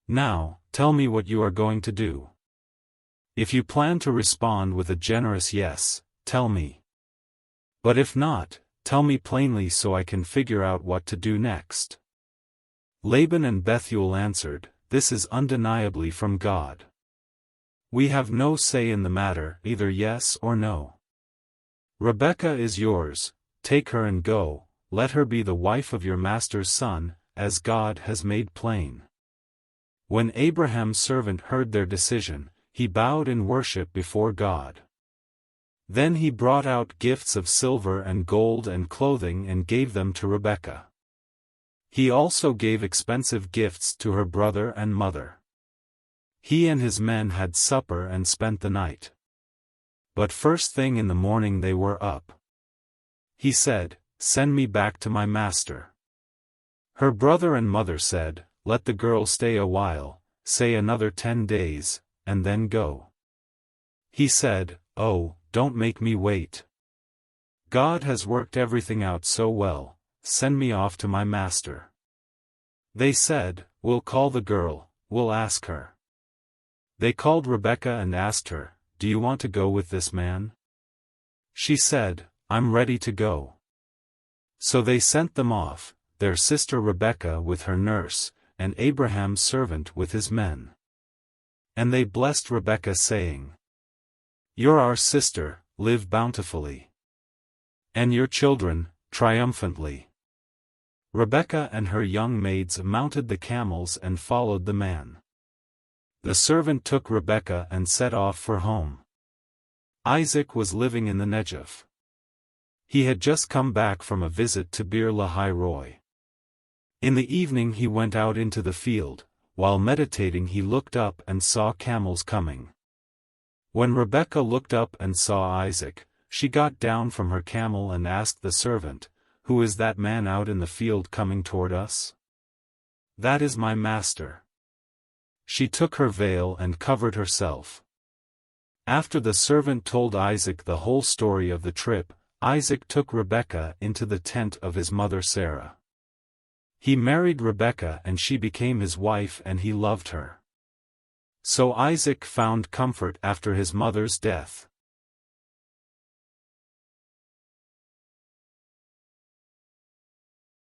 Now, tell me what you are going to do. If you plan to respond with a generous yes, tell me. But if not, tell me plainly so I can figure out what to do next." Laban and Bethuel answered, "This is undeniably from God. We have no say in the matter, either yes or no. Rebekah is yours, take her and go, let her be the wife of your master's son, as God has made plain." When Abraham's servant heard their decision, he bowed in worship before God. Then he brought out gifts of silver and gold and clothing and gave them to Rebekah. He also gave expensive gifts to her brother and mother. He and his men had supper and spent the night. But first thing in the morning they were up. He said, "Send me back to my master." Her brother and mother said, "Let the girl stay a while, say another 10 days, and then go." He said, "Oh, don't make me wait. God has worked everything out so well, send me off to my master." They said, "We'll call the girl, we'll ask her." They called Rebekah and asked her, "Do you want to go with this man?" She said, "I'm ready to go." So they sent them off, their sister Rebekah with her nurse, and Abraham's servant with his men. And they blessed Rebekah saying, "You're our sister, live bountifully. And your children, triumphantly." Rebekah and her young maids mounted the camels and followed the man. The servant took Rebekah and set off for home. Isaac was living in the Negev. He had just come back from a visit to Beer Lahai Roi. In the evening he went out into the field. While meditating he looked up and saw camels coming. When Rebekah looked up and saw Isaac, she got down from her camel and asked the servant, "Who is that man out in the field coming toward us?" "That is my master." She took her veil and covered herself. After the servant told Isaac the whole story of the trip, Isaac took Rebekah into the tent of his mother Sarah. He married Rebekah and she became his wife and he loved her. So Isaac found comfort after his mother's death.